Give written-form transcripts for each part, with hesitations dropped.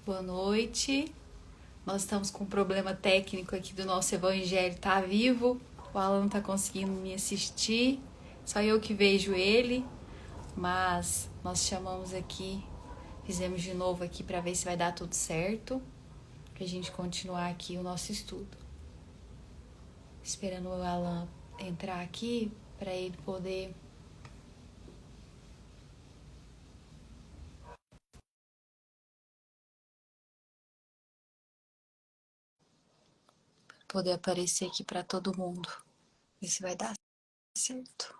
Boa noite. Nós estamos com um problema técnico aqui do nosso evangelho, tá vivo. O Alan não tá conseguindo me assistir, só eu que vejo ele. Mas nós chamamos aqui, fizemos de novo aqui para ver se vai dar tudo certo, pra gente continuar aqui o nosso estudo. Esperando o Alan entrar aqui para ele poder aparecer aqui para todo mundo. Ver se vai dar certo.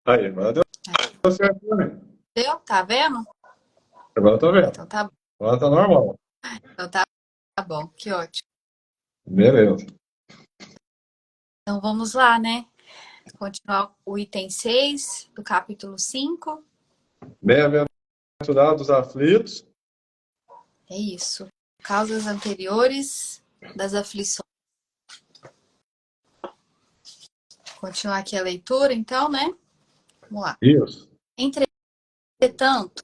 Aí, agora deu certo também. Deu? Tá vendo? Agora eu tô vendo. Então tá, Agora tá normal. então tá bom, que ótimo. Beleza. Então vamos lá, né? Continuar o item 6 do capítulo 5. Bem-aventurados aflitos. É isso. Causas anteriores das aflições. Continuar aqui a leitura, então, né? Vamos lá. Isso. Entretanto,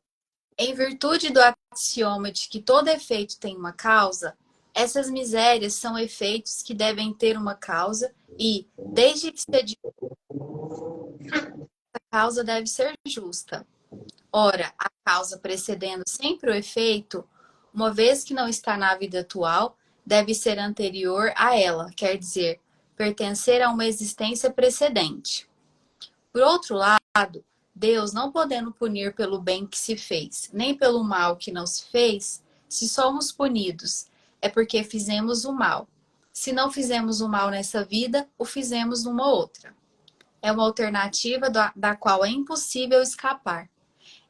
em virtude do axioma de que todo efeito tem uma causa, essas misérias são efeitos que devem ter uma causa e, desde que se a causa deve ser justa. Ora, a causa precedendo sempre o efeito, uma vez que não está na vida atual, deve ser anterior a ela, quer dizer, pertencer a uma existência precedente. Por outro lado, Deus, não podendo punir pelo bem que se fez, nem pelo mal que não se fez, se somos punidos, é porque fizemos o mal. Se não fizemos o mal nessa vida, o fizemos numa outra. É uma alternativa da qual é impossível escapar,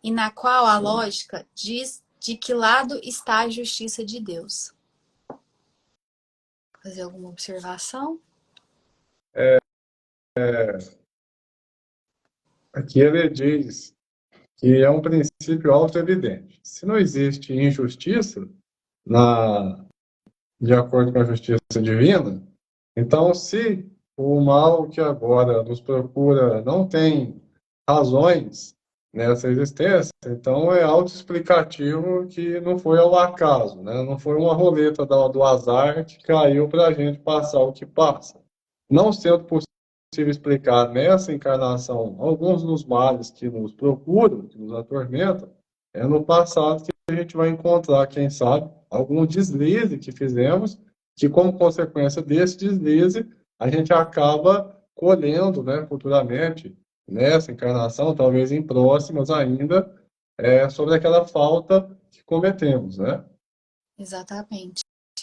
e na qual a lógica diz de que lado está a justiça de Deus. Fazer alguma observação? Aqui ele diz que é um princípio auto-evidente. Se não existe injustiça de acordo com a justiça divina, então se o mal que agora nos procura não tem razões nessa existência, então é autoexplicativo que não foi ao acaso, né? Não foi uma roleta do azar que caiu para a gente passar o que passa. Não sendo possível explicar nessa encarnação alguns dos males que nos procuram, que nos atormentam, é no passado que a gente vai encontrar, quem sabe, algum deslize que fizemos, que como consequência desse deslize, a gente acaba colhendo, né, futuramente, nessa encarnação, talvez em próximas ainda, sobre aquela falta que cometemos, né? Exatamente.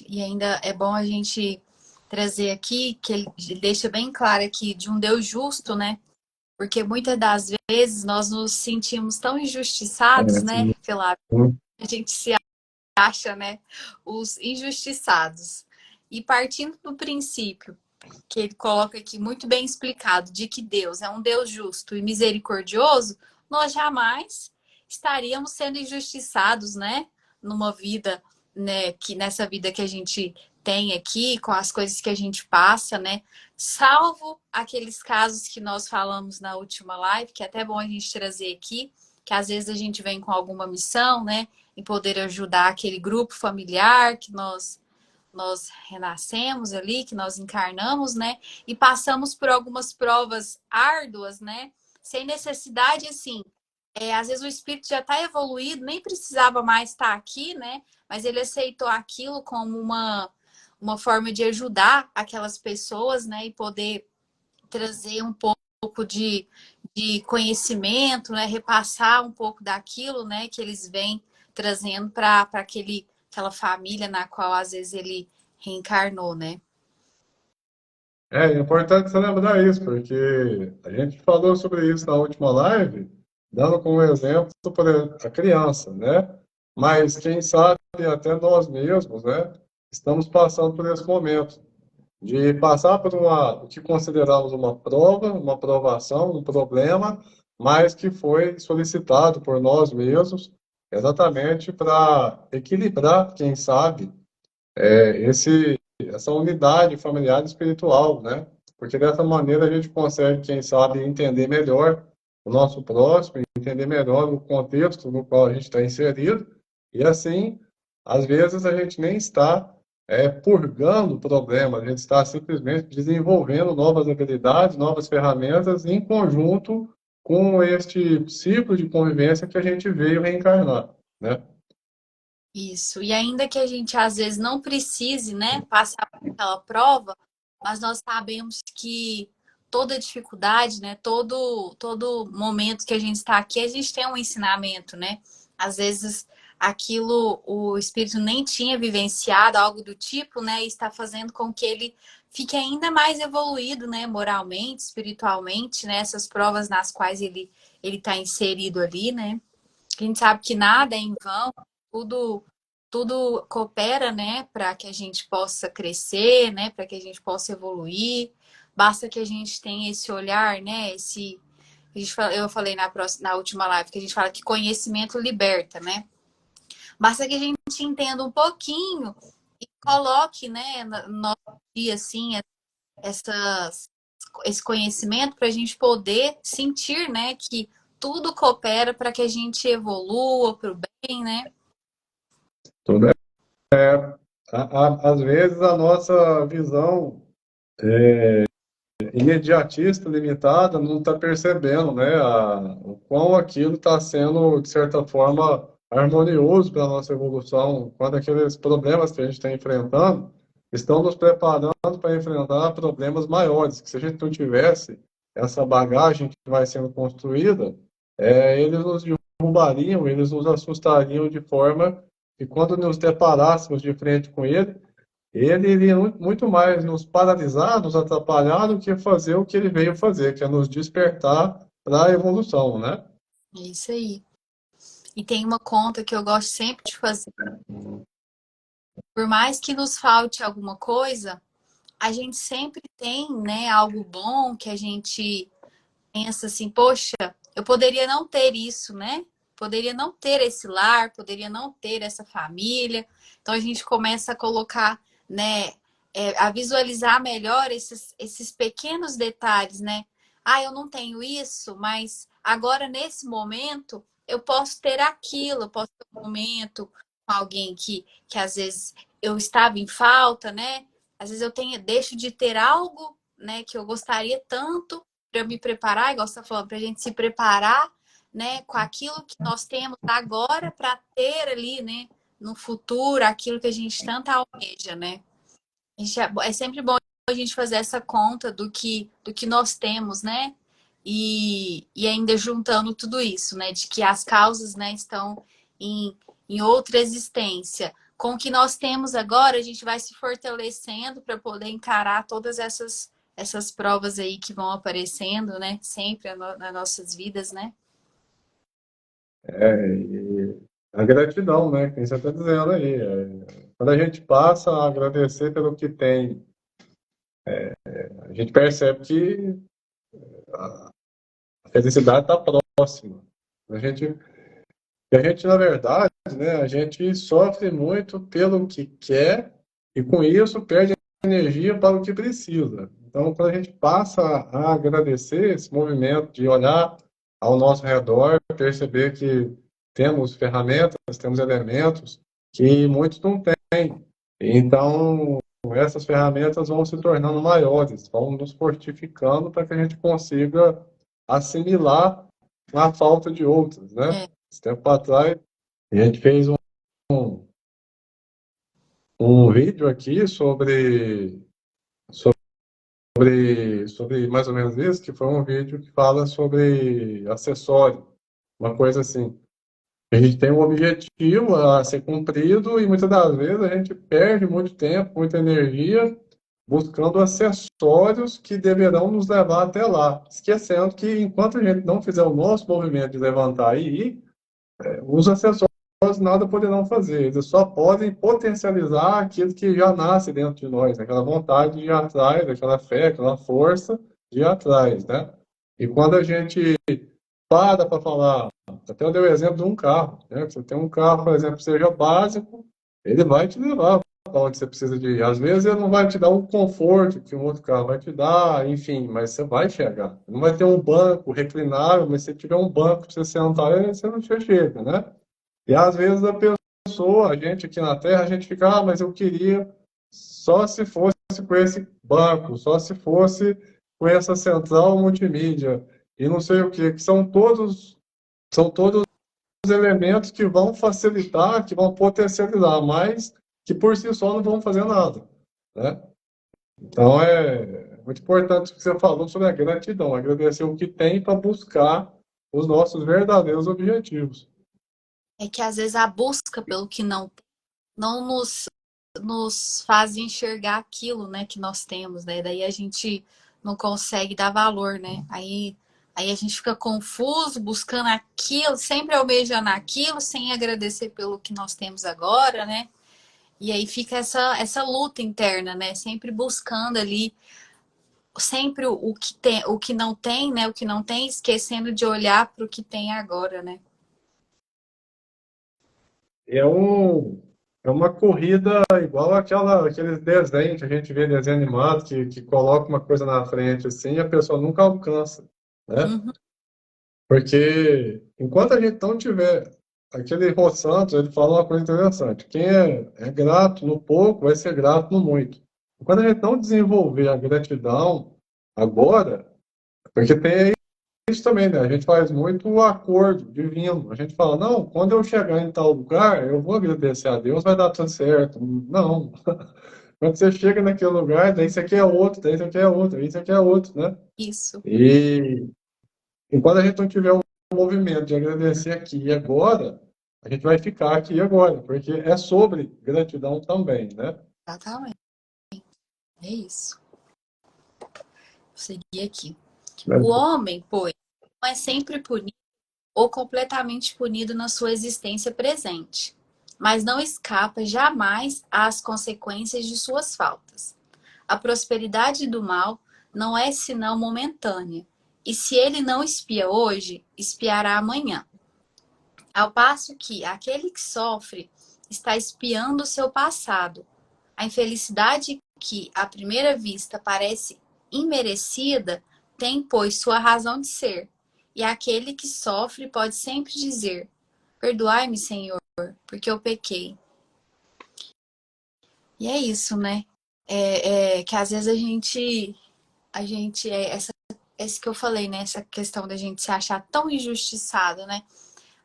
E ainda é bom a gente trazer aqui, que ele deixa bem claro aqui, de um Deus justo, né? Porque muitas das vezes nós nos sentimos tão injustiçados, né? Pela a gente se acha, né? Os injustiçados. E partindo do princípio que ele coloca aqui muito bem explicado, de que Deus é um Deus justo e misericordioso, nós jamais estaríamos sendo injustiçados, né? Numa vida, né? Que nessa vida que a gente tem aqui, com as coisas que a gente passa, né? Salvo aqueles casos que nós falamos na última live, que é até bom a gente trazer aqui, que às vezes a gente vem com alguma missão, né? Em poder ajudar aquele grupo familiar que nós renascemos ali, que nós encarnamos, né? E passamos por algumas provas árduas, né? Sem necessidade, assim. Às vezes o espírito já está evoluído, nem precisava mais estar aqui, né? Mas ele aceitou aquilo como uma forma de ajudar aquelas pessoas, né? E poder trazer um pouco de conhecimento, né? Repassar um pouco daquilo, né? Que eles vêm trazendo para aquela família na qual às vezes ele reencarnou, né? É importante você lembrar isso, porque a gente falou sobre isso na última live, dando como exemplo para a criança, né? Mas quem sabe até nós mesmos, né? Estamos passando por esse momento de passar por o que consideramos uma prova, uma provação, um problema, mas que foi solicitado por nós mesmos, exatamente para equilibrar, quem sabe, essa unidade familiar e espiritual, né? Porque dessa maneira a gente consegue, quem sabe, entender melhor o nosso próximo, entender melhor o contexto no qual a gente está inserido, e assim, às vezes a gente nem está purgando problemas, a gente está simplesmente desenvolvendo novas habilidades, novas ferramentas em conjunto com este ciclo de convivência que a gente veio reencarnar, né? Isso. E ainda que a gente às vezes não precise, né, passar por aquela prova, mas nós sabemos que toda dificuldade, né, todo momento que a gente está aqui, a gente tem um ensinamento, né? Às vezes aquilo o espírito nem tinha vivenciado, algo do tipo, né, e está fazendo com que ele fique ainda mais evoluído, né, moralmente, espiritualmente, né, essas provas nas quais ele está inserido ali, né? A gente sabe que nada é em vão, tudo tudo coopera, né, para que a gente possa crescer, né, para que a gente possa evoluir. Basta que a gente tenha esse olhar, né, eu falei na última live que a gente fala que conhecimento liberta, né? Basta que a gente entenda um pouquinho e coloque, né, no nosso dia assim, essas esse conhecimento para a gente poder sentir, né, que tudo coopera para que a gente evolua para o bem, né? Tudo às vezes a nossa visão imediatista, limitada, não está percebendo, né, o quão aquilo está sendo, de certa forma, harmonioso para a nossa evolução, quando aqueles problemas que a gente está enfrentando estão nos preparando para enfrentar problemas maiores, que se a gente não tivesse essa bagagem que vai sendo construída, eles nos derrubariam, eles nos assustariam de forma que quando nos deparássemos de frente com ele iria muito mais nos paralisar, nos atrapalhar do que fazer o que ele veio fazer, que é nos despertar para a evolução, né? É isso aí. E tem uma conta que eu gosto sempre de fazer. Por mais que nos falte alguma coisa, a gente sempre tem, né, algo bom que a gente pensa assim, poxa, eu poderia não ter isso, né? Poderia não ter esse lar, poderia não ter essa família. Então a gente começa a colocar, né, a visualizar melhor esses pequenos detalhes, né? Ah, eu não tenho isso, mas agora nesse momento eu posso ter aquilo, eu posso ter um momento com alguém que às vezes eu estava em falta, né? Às vezes deixo de ter algo, né, que eu gostaria tanto para me preparar, igual você está falando, para a gente se preparar, né, com aquilo que nós temos agora para ter ali, né, no futuro, aquilo que a gente tanto almeja, né? É sempre bom a gente fazer essa conta do que nós temos, né? E ainda juntando tudo isso, né? De que as causas, né, estão em outra existência. Com o que nós temos agora, a gente vai se fortalecendo para poder encarar todas essas provas aí que vão aparecendo, né? Sempre nas nossas vidas, né? E a gratidão, né? Que você está dizendo aí. Quando a gente passa a agradecer pelo que tem, a gente percebe que a felicidade está próxima. A gente, na verdade, né, a gente sofre muito pelo que quer e com isso perde energia para o que precisa. Então, quando a gente passa a agradecer esse movimento de olhar ao nosso redor, perceber que temos ferramentas, temos elementos que muitos não têm. Então, essas ferramentas vão se tornando maiores, vão nos fortificando para que a gente consiga assimilar a falta de outras, né? É, Esse tempo atrás, a gente fez um vídeo aqui sobre mais ou menos isso, que foi um vídeo que fala sobre acessório, uma coisa assim. A gente tem um objetivo a ser cumprido e muitas das vezes a gente perde muito tempo, muita energia buscando acessórios que deverão nos levar até lá, esquecendo que enquanto a gente não fizer o nosso movimento de levantar e ir, os acessórios nada poderão fazer, eles só podem potencializar aquilo que já nasce dentro de nós, aquela vontade de ir atrás, aquela fé, aquela força de ir atrás, né? E quando a gente para falar, até eu dei o exemplo de um carro, né? Você tem um carro, por exemplo, que seja básico, ele vai te levar para onde você precisa de ir. Às vezes ele não vai te dar o conforto que um outro carro vai te dar, enfim, mas você vai chegar. Não vai ter um banco reclinável, mas se tiver um banco para você sentar, você não chega, né? E às vezes a pessoa, a gente aqui na Terra, a gente fica, mas eu queria só se fosse com esse banco, só se fosse com essa central multimídia e não sei o quê, que são todos os elementos que vão facilitar, que vão potencializar, mas que por si só não vão fazer nada, né? Então é muito importante o que você falou sobre a gratidão, agradecer o que tem para buscar os nossos verdadeiros objetivos. É que às vezes a busca pelo que não nos faz enxergar aquilo, né, que nós temos, né? Daí a gente não consegue dar valor, né? Aí a gente fica confuso, buscando aquilo, sempre almejando aquilo, sem agradecer pelo que nós temos agora, né? E aí fica essa luta interna, né? Sempre buscando ali, sempre o que tem, o que não tem, né? O que não tem, esquecendo de olhar para o que tem agora, né? É, é uma corrida igual aqueles desenhos que a gente vê, desenho animado, que coloca uma coisa na frente assim e a pessoa nunca alcança, né? Uhum. Porque enquanto a gente não tiver aquele Rô Santos, ele fala uma coisa interessante. Quem é grato no pouco vai ser grato no muito. Enquanto a gente não desenvolver a gratidão agora, porque tem isso também, né? A gente faz muito o acordo divino. A gente fala, não, quando eu chegar em tal lugar, eu vou agradecer a Deus, vai dar tudo certo. Não. Quando você chega naquele lugar, daí isso aqui é outro, daí isso aqui é outro, isso aqui é outro, né? Isso, E enquanto a gente não tiver um movimento de agradecer aqui e agora, a gente vai ficar aqui e agora, porque é sobre gratidão também, né? exatamente. É isso. Vou seguir aqui. O Mas, homem, pois, não é sempre punido ou completamente punido na sua existência presente, mas não escapa jamais às consequências de suas faltas. A prosperidade do mal não é senão momentânea, e se ele não espia hoje, espiará amanhã. Ao passo que aquele que sofre está espiando o seu passado. A infelicidade que, à primeira vista, parece imerecida, tem, pois, sua razão de ser. E aquele que sofre pode sempre dizer: Perdoai-me, Senhor, porque eu pequei. E é isso, né? Que às vezes a gente esse que eu falei, né? Essa questão da gente se achar tão injustiçado, né?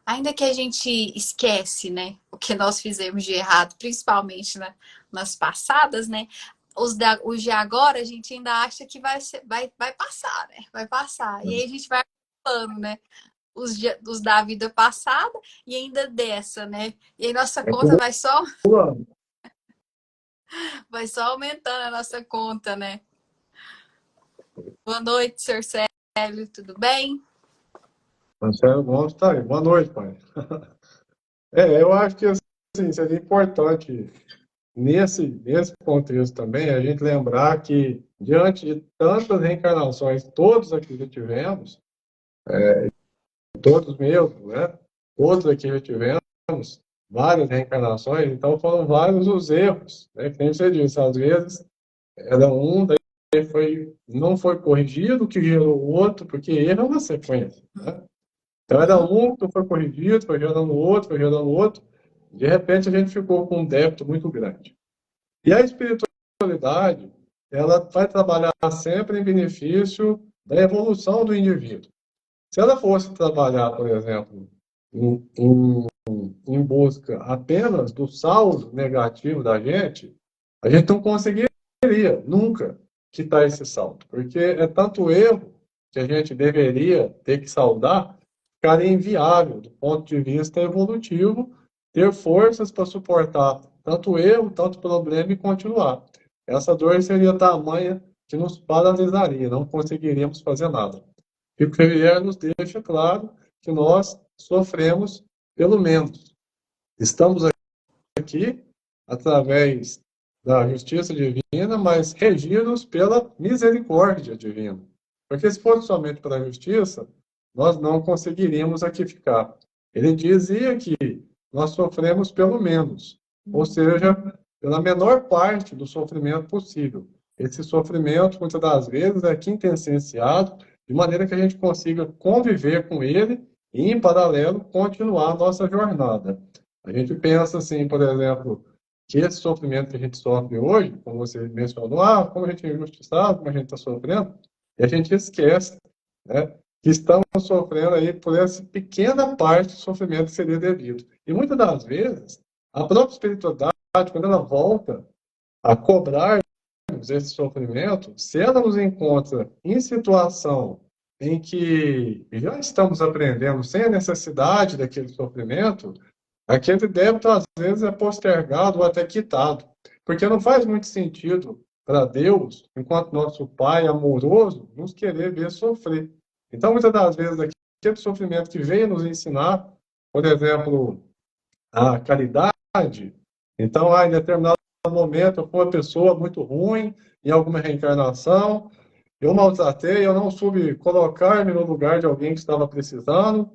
Ainda que a gente esquece, né, o que nós fizemos de errado, principalmente nas passadas, né? Os de agora a gente ainda acha que vai passar, né? Vai passar. E aí a gente vai falando, né? Os da vida passada e ainda dessa, né? E aí nossa é conta pulando. vai só aumentando a nossa conta, né? Boa noite, Sr. Célio, tudo bem? Marcelo Gomes tá aí. Boa noite, pai. Eu acho que assim, seria importante, nesse contexto também, a gente lembrar que, diante de tantas reencarnações, todos aqui já tivemos, todos mesmo, né? Todos aqui já tivemos várias reencarnações, então foram vários os erros, né? Que nem você disse, às vezes era um, daí não foi corrigido, que gerou o outro, porque erro é uma sequência, né? Então era Uhum. um que foi corrigido, foi gerando outro, foi gerando outro, de repente a gente ficou com um débito muito grande. E a espiritualidade, ela vai trabalhar sempre em benefício da evolução do indivíduo. Se ela fosse trabalhar, por exemplo, em busca apenas do saldo negativo da gente, a gente não conseguiria nunca quitar esse saldo, porque é tanto erro que a gente deveria ter que saldar, ficaria inviável do ponto de vista evolutivo ter forças para suportar tanto erro, tanto problema e continuar. Essa dor seria tamanha que nos paralisaria, não conseguiríamos fazer nada. Chico Xavier nos deixa claro que nós sofremos pelo menos. Estamos aqui através da justiça divina, mas regidos pela misericórdia divina. Porque se fosse somente pela justiça, nós não conseguiríamos aqui ficar. Ele dizia que nós sofremos pelo menos, ou seja, pela menor parte do sofrimento possível. Esse sofrimento, muitas das vezes, é quintessenciado de maneira que a gente consiga conviver com ele e, em paralelo, continuar a nossa jornada. A gente pensa assim, por exemplo, que esse sofrimento que a gente sofre hoje, como você mencionou, como a gente é injustiçado, como a gente está sofrendo, e a gente esquece, né, que estamos sofrendo aí por essa pequena parte do sofrimento que seria devido. E muitas das vezes, a própria espiritualidade, quando ela volta a cobrar esse sofrimento, se ela nos encontra em situação em que já estamos aprendendo sem a necessidade daquele sofrimento, aquele débito às vezes é postergado ou até quitado, porque não faz muito sentido para Deus, enquanto nosso Pai amoroso, nos querer ver sofrer. Então, muitas das vezes, aquele sofrimento que veio nos ensinar, por exemplo, a caridade, então, em determinado momento, eu fui uma pessoa muito ruim, em alguma reencarnação, eu maltratei, eu não soube colocar-me no lugar de alguém que estava precisando,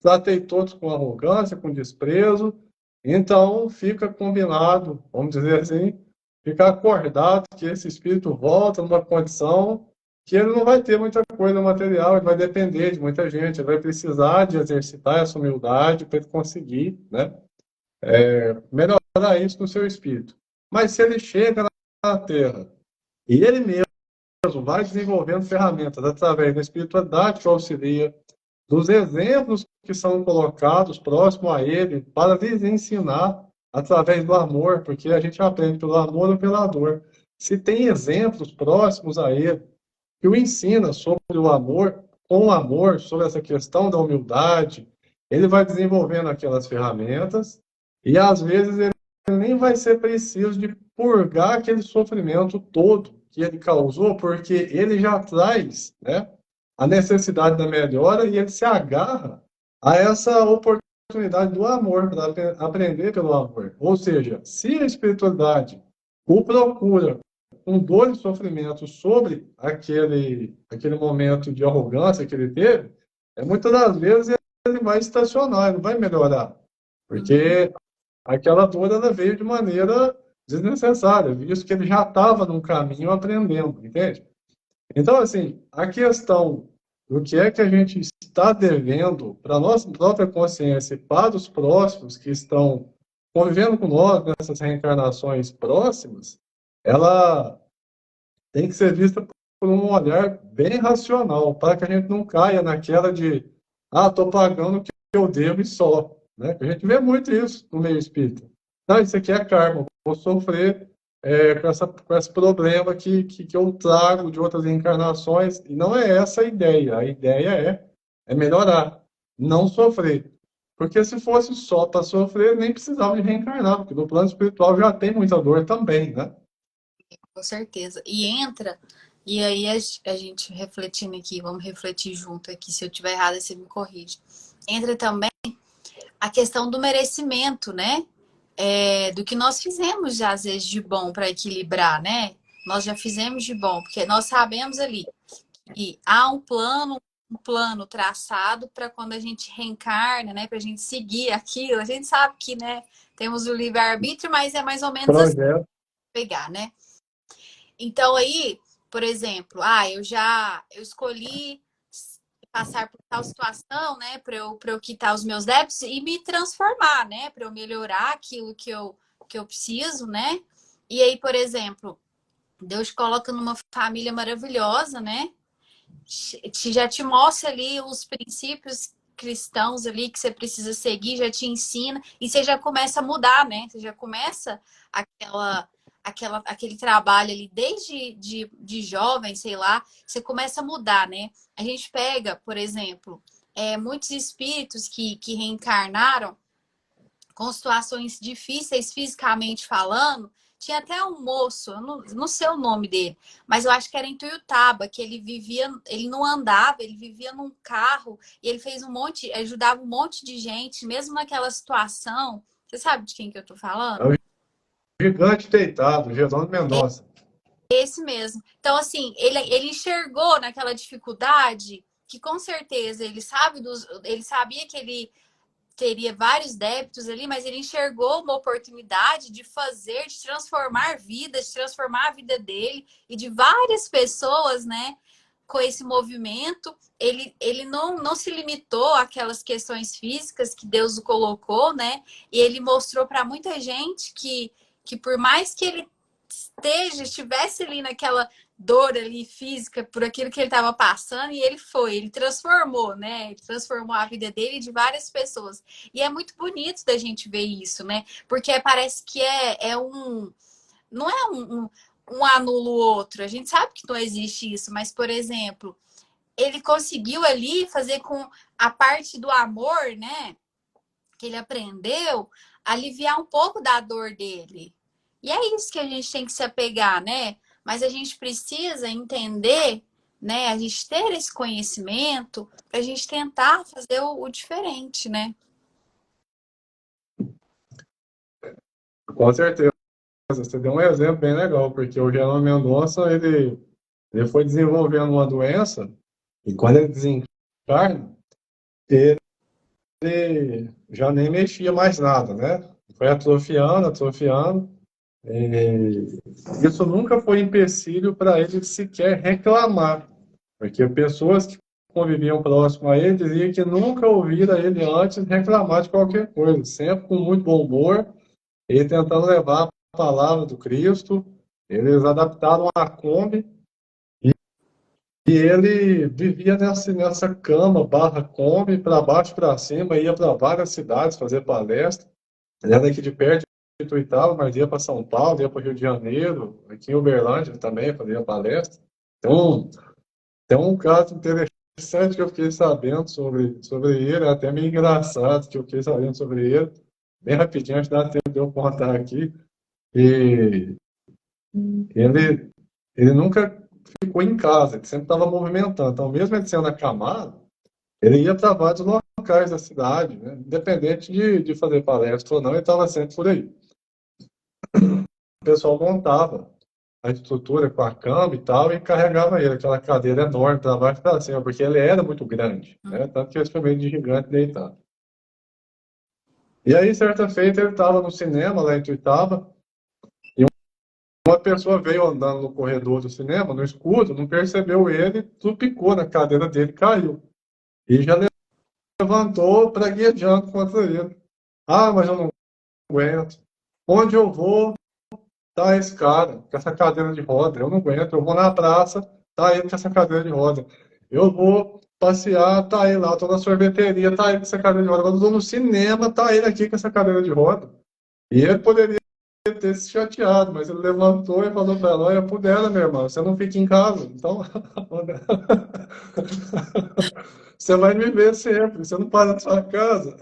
tratei todos com arrogância, com desprezo, então fica combinado, vamos dizer assim, fica acordado que esse espírito volta numa condição que ele não vai ter muita coisa material, ele vai depender de muita gente, ele vai precisar de exercitar essa humildade para ele conseguir, né, melhorar isso no seu espírito. Mas se ele chega na Terra e ele mesmo vai desenvolvendo ferramentas através da espiritualidade que o auxilia, dos exemplos que são colocados próximo a ele, para lhes ensinar através do amor, porque a gente aprende pelo amor ou pela dor. Se tem exemplos próximos a ele, que o ensina sobre o amor, com o amor, sobre essa questão da humildade, ele vai desenvolvendo aquelas ferramentas, e às vezes ele nem vai ser preciso de purgar aquele sofrimento todo que ele causou, porque ele já traz, né, a necessidade da melhora e ele se agarra a essa oportunidade do amor, para aprender pelo amor. Ou seja, se a espiritualidade o procura com dor e sofrimento sobre aquele momento de arrogância que ele teve, muitas das vezes ele vai estacionar, ele não vai melhorar. Porque aquela dor ela veio de maneira desnecessária, visto que ele já estava num caminho aprendendo, entende? Então, assim, a questão do que é que a gente está devendo para a nossa própria consciência e para os próximos que estão convivendo com nós nessas reencarnações próximas, ela tem que ser vista por um olhar bem racional, para que a gente não caia naquela de, estou pagando o que eu devo e só. Né? A gente vê muito isso no meio espírita. Não, isso aqui é karma, vou sofrer com esse problema que eu trago de outras encarnações, e não é essa a ideia é melhorar, não sofrer. Porque se fosse só para sofrer, nem precisava de reencarnar, porque no plano espiritual já tem muita dor também, né? Com certeza. E entra, e aí a gente refletindo aqui, vamos refletir junto aqui, se eu tiver errado, você me corrige. Entra também a questão do merecimento, né? Do que nós fizemos já, às vezes, de bom para equilibrar, né? Nós já fizemos de bom, porque nós sabemos ali que há um plano traçado para quando a gente reencarna, né? Para a gente seguir aquilo. A gente sabe que, né? Temos o livre-arbítrio, mas é mais ou menos assim, Projeto. pegar, né? Então aí, por exemplo, eu escolhi passar por tal situação, né, para eu quitar os meus débitos e me transformar, né, para eu melhorar aquilo que eu preciso, né? E aí, por exemplo, Deus te coloca numa família maravilhosa, né? Já te mostra ali os princípios cristãos ali que você precisa seguir, já te ensina e você já começa a mudar, né? Você já começa aquele trabalho ali desde de jovem, sei lá, você começa a mudar, né? A gente pega, por exemplo, muitos espíritos que reencarnaram com situações difíceis fisicamente falando. Tinha até um moço, eu não sei o nome dele, mas eu acho que era em Tuiutaba, que ele não andava, ele vivia num carro e ele fez ajudava um monte de gente, mesmo naquela situação. Você sabe de quem que eu tô É falando? o gigante deitado, Geraldo Mendonça. Esse mesmo. Então, assim, ele enxergou naquela dificuldade que com certeza ele sabia que ele teria vários débitos ali, mas ele enxergou uma oportunidade de fazer, de transformar vidas, de transformar a vida dele e de várias pessoas, né? Com esse movimento, ele não se limitou àquelas questões físicas que Deus o colocou, né? E ele mostrou para muita gente que por mais que ele estivesse ali naquela dor ali física por aquilo que ele estava passando, e ele transformou, né? Ele transformou a vida dele e de várias pessoas. E é muito bonito da gente ver isso, né? Porque parece que não é um anula o outro. A gente sabe que não existe isso, mas, por exemplo, ele conseguiu ali fazer com a parte do amor, né? Que ele aprendeu, aliviar um pouco da dor dele. E é isso que a gente tem que se apegar, né? Mas a gente precisa entender, né? A gente ter esse conhecimento para a gente tentar fazer o diferente, né? Com certeza. Você deu um exemplo bem legal, porque o Geraldo Mendonça, ele foi desenvolvendo uma doença, e quando ele desencarna, ele já nem mexia mais nada, né? Foi atrofiando, atrofiando, e isso nunca foi empecilho para ele sequer reclamar, porque pessoas que conviviam próximo a ele diziam que nunca ouviram ele antes reclamar de qualquer coisa, sempre com muito bom humor, ele tentando levar a palavra do Cristo. Eles adaptaram a Kombi e ele vivia nessa cama, barra Kombi, para baixo para cima, ia para várias cidades fazer palestra. Ele era daqui de perto de Tuitava, mas ia para São Paulo, ia para o Rio de Janeiro, aqui em Uberlândia também fazia palestra. Então, tem um caso interessante que eu fiquei sabendo sobre ele, é até meio engraçado que eu fiquei sabendo sobre ele, bem rapidinho, acho que dá tempo de eu contar aqui. E ele nunca ficou em casa, ele sempre estava movimentando. Então, mesmo ele sendo acamado, ele ia para vários locais da cidade, né? Independente de fazer palestra ou não, ele estava sempre por aí. O pessoal montava a estrutura com a cama e tal, e carregava ele, aquela cadeira enorme, para baixo e para cima, porque ele era muito grande, né? Tanto que ele foi meio de gigante deitado. E aí, certa feita, ele estava no cinema lá em Tuitaba, e uma pessoa veio andando no corredor do cinema, no escuro, não percebeu ele, trupicou na cadeira dele e caiu. E já levantou praguejando contra ele. Ah, mas eu não aguento. Onde eu vou, tá esse cara com essa cadeira de roda. Eu não aguento. Eu vou na praça, tá ele com essa cadeira de roda. Eu vou passear, tá ele lá. Tô na sorveteria, tá ele com essa cadeira de roda. Quando eu tô no cinema, tá ele aqui com essa cadeira de roda. E ele poderia ter se chateado, mas ele levantou e falou para ela: olha, por dela, minha irmã, você não fica em casa. Então, você vai me ver sempre, você não para na sua casa.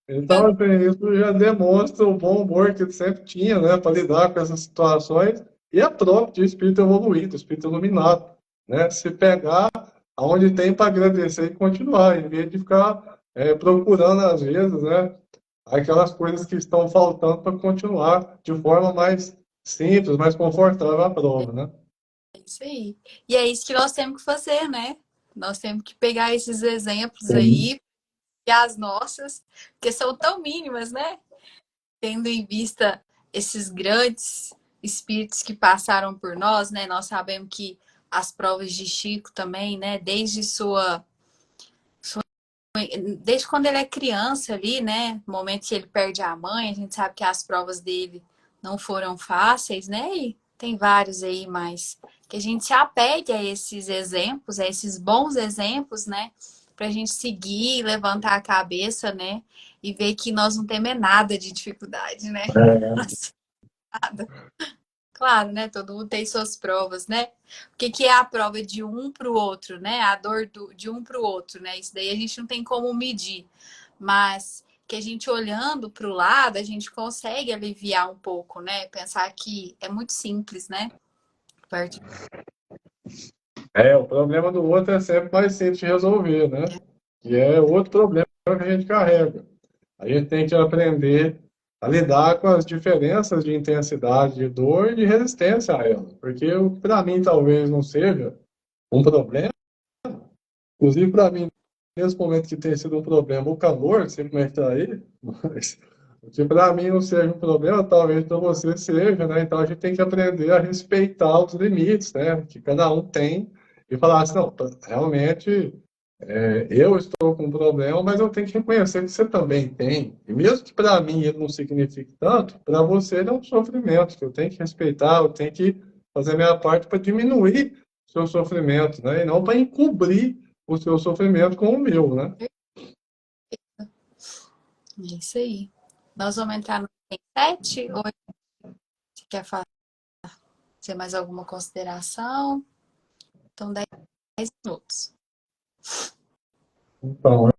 Então, assim, isso já demonstra o bom humor que ele sempre tinha, né, para lidar com essas situações, e é próprio de espírito evoluído, espírito iluminado, né, se pegar aonde tem para agradecer e continuar, em vez de ficar procurando, às vezes, né, aquelas coisas que estão faltando para continuar de forma mais simples, mais confortável a prova, né? É isso aí. E é isso que nós temos que fazer, né? Nós temos que pegar esses exemplos Sim. aí, e as nossas, que são tão mínimas, né? Tendo em vista esses grandes espíritos que passaram por nós, né? Nós sabemos que as provas de Chico também, né? Desde quando ele é criança ali, né? No momento que ele perde a mãe, a gente sabe que as provas dele não foram fáceis, né? E tem vários aí, mas que a gente se apegue a esses exemplos, a esses bons exemplos, né? Pra gente seguir, levantar a cabeça, né? E ver que nós não temos nada de dificuldade, né? Nada. Claro, né? Todo mundo tem suas provas, né? O que que é a prova de um para o outro, né? A dor de um para o outro, né? Isso daí a gente não tem como medir, mas que a gente olhando para o lado, a gente consegue aliviar um pouco, né? Pensar que é muito simples, né? Perto. O problema do outro é sempre mais simples de resolver, né? Que é outro problema que a gente carrega. A gente tem que aprender a lidar com as diferenças de intensidade de dor e de resistência a ela. Porque para mim talvez não seja um problema, inclusive para mim nesse momento que tem sido um problema o calor, sei como é que tá aí, mas o que para mim não seja um problema, talvez para você seja, né? Então a gente tem que aprender a respeitar os limites, né? Que cada um tem e falar assim, não, realmente eu estou com um problema, mas eu tenho que reconhecer que você também tem. E mesmo que para mim ele não signifique tanto, para você ele é um sofrimento que eu tenho que respeitar, eu tenho que fazer a minha parte para diminuir o seu sofrimento, né? E não para encobrir o seu sofrimento com o meu, né? É isso aí. Nós vamos entrar no item 7 ou você quer fazer mais alguma consideração? Então, 10 minutos. Então,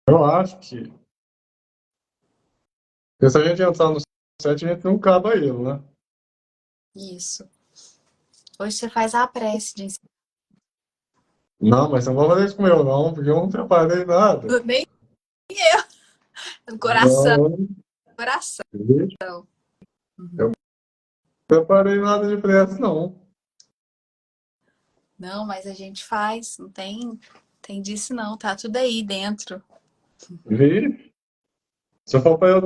eu acho que porque se a gente entrar no 7, a gente não acaba ele, né? Isso. Hoje você faz a prece de ensino. Não, mas não vou fazer isso com o meu, não, porque eu não preparei nada. Nem eu. No coração. Não, Coração. eu Uhum. não preparei nada de pressa, não. Não, mas a gente faz. Não tem disso, não. Tá tudo aí dentro. Vi? Se for para eu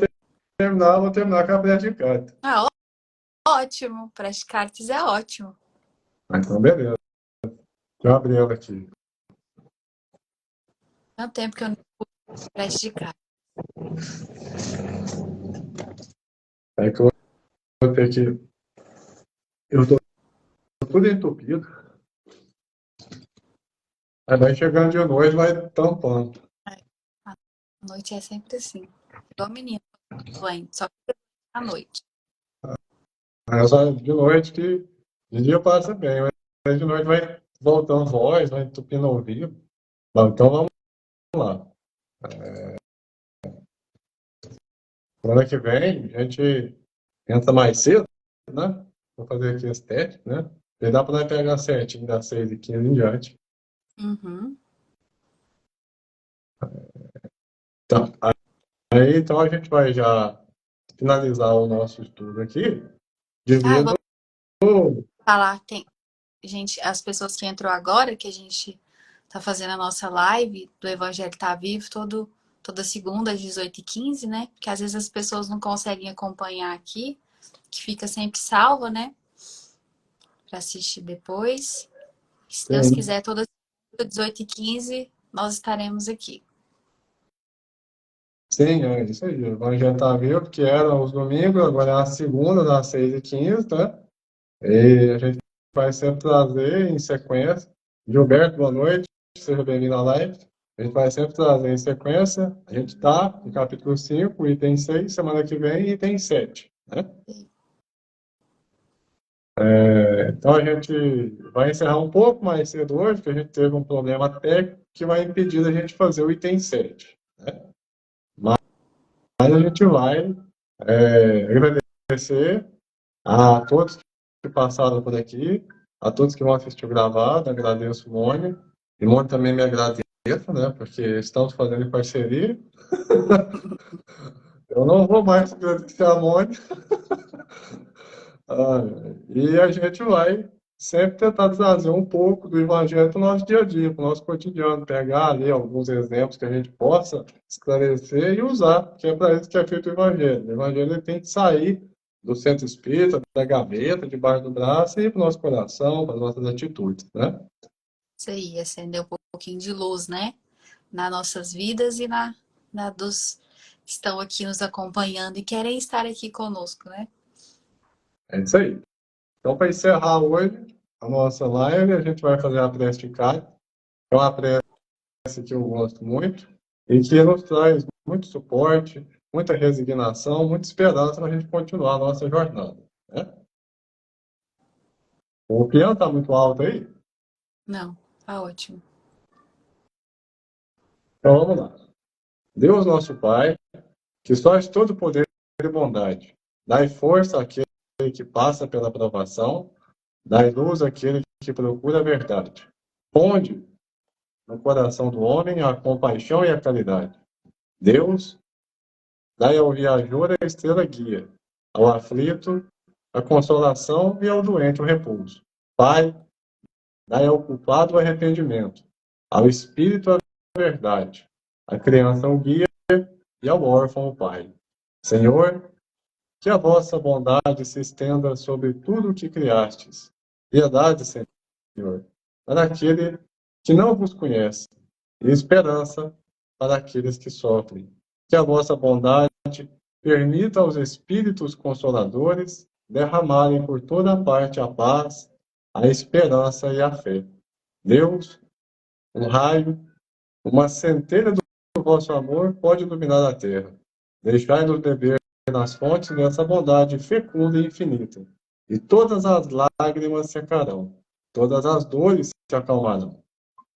terminar, eu vou terminar com a pressa de carta. Ah, ótimo. Preste cartas é ótimo. Ah, então, beleza. Deixa eu abrir ela aqui. Tanto tempo que eu não preste de cartas. É que eu vou ter que. Eu tô tudo entupido. Aí vai chegando de noite, vai tampando. A noite é sempre assim. Igual menino doente, só que à noite. Aí é só de noite que. De dia passa bem, mas de noite vai voltando voz, vai entupindo o ouvido. Bom, então vamos lá. Semana que vem a gente entra mais cedo, né? Vou fazer aqui esse teste, né? E dá para nós pegar certinho das 6h15 em diante. Uhum. Tá. Aí então a gente vai já finalizar o nosso estudo aqui, Ah, eu vou dividindo. falar, tem, gente, as pessoas que entrou agora, que a gente tá fazendo a nossa live do Evangelho Tá Vivo toda segunda às 18h15, né? Porque às vezes as pessoas não conseguem acompanhar aqui, que fica sempre salva, né? Para assistir depois. Se Deus Sim, quiser, toda segunda, 18h15, nós estaremos aqui. sim, é isso aí. O Evangelho tá vivo, que era os domingos, agora é a segunda, das 6h15, né? E a gente vai sempre trazer em sequência. Gilberto, boa noite, seja bem-vindo à live. A gente vai sempre trazer em sequência. A gente está no capítulo 5, item 6, semana que vem, item 7, né? Então a gente vai encerrar um pouco mais cedo hoje, porque a gente teve um problema técnico que vai impedir a gente fazer o item 7, né? Mas a gente vai agradecer a todos que passaram por aqui, a todos que vão assistir o gravado, agradeço o Mônio, e Mônio também me agradeça, né, porque estamos fazendo em parceria. Eu não vou mais agradecer a Mônio. Ah, e a gente vai sempre tentar trazer um pouco do Evangelho para o nosso dia a dia, para o nosso cotidiano, pegar ali alguns exemplos que a gente possa esclarecer e usar, que é para isso que é feito o Evangelho. O Evangelho ele tem que sair do centro espírita, da gaveta, debaixo do braço e ir para o nosso coração, para as nossas atitudes, né? Isso aí, acender um pouquinho de luz, né? Nas nossas vidas e na dos que estão aqui nos acompanhando e querem estar aqui conosco, né? É isso aí. Então, para encerrar hoje a nossa live, a gente vai fazer a prece de Cálice. É uma prece que eu gosto muito e que nos traz muito suporte, muita resignação, muita esperança para a gente continuar a nossa jornada, né? O piano está muito alto aí? Não, tá ótimo. Então vamos lá. Deus nosso Pai, que sois todo poder e bondade, dai força àquele que passa pela provação, dai luz àquele que procura a verdade. Ponde no coração do homem a compaixão e a caridade. Deus, dai ao viajor a estrela guia, ao aflito a consolação e ao doente o repouso. Pai, dai ao culpado o arrependimento, ao espírito a verdade. A criança o guia e ao órfão o pai. Senhor, que a vossa bondade se estenda sobre tudo o que criastes. Piedade, Senhor, para aquele que não vos conhece, e esperança para aqueles que sofrem. Que a vossa bondade permita aos Espíritos Consoladores derramarem por toda parte a paz, a esperança e a fé. Deus, um raio, uma centelha do vosso amor pode iluminar a terra. Deixai-nos beber nas fontes dessa bondade fecunda e infinita. E todas as lágrimas secarão, todas as dores se acalmarão.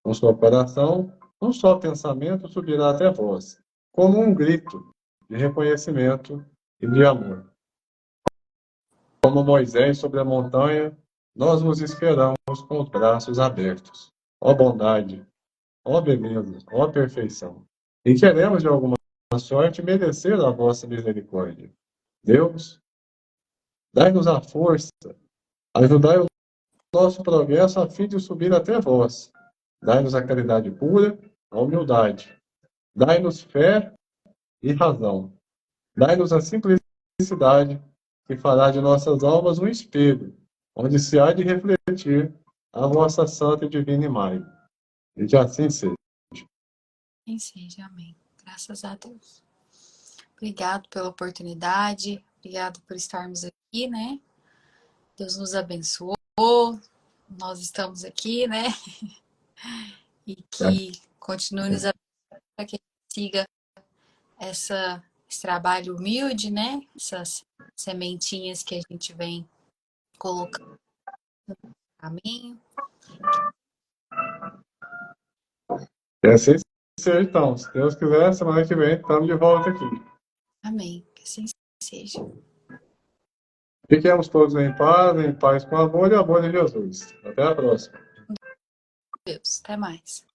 Com seu coração, um só pensamento subirá até vós, como um grito de reconhecimento e de amor. Como Moisés sobre a montanha, nós vos esperamos com os braços abertos. Ó bondade, ó beleza, ó perfeição. E queremos, de alguma sorte, merecer a vossa misericórdia. Deus, dai-nos a força, ajudai o nosso progresso a fim de subir até vós. Dai-nos a caridade pura, a humildade. Dai-nos fé e razão. Dai-nos a simplicidade que fará de nossas almas um espelho, onde se há de refletir a vossa santa e divina imagem. E que assim seja. Assim seja, amém. Graças a Deus. Obrigado pela oportunidade, obrigado por estarmos aqui, né? Deus nos abençoou, nós estamos aqui, né? E que continue nos abençoando para que a gente siga esse trabalho humilde, né? Essas sementinhas que a gente vem colocando no caminho. E assim seja, então. Se Deus quiser, semana que vem estamos de volta aqui. Amém. Que assim seja. Fiquemos todos em paz com amor e amor de Jesus. Até a próxima. Deus, até mais.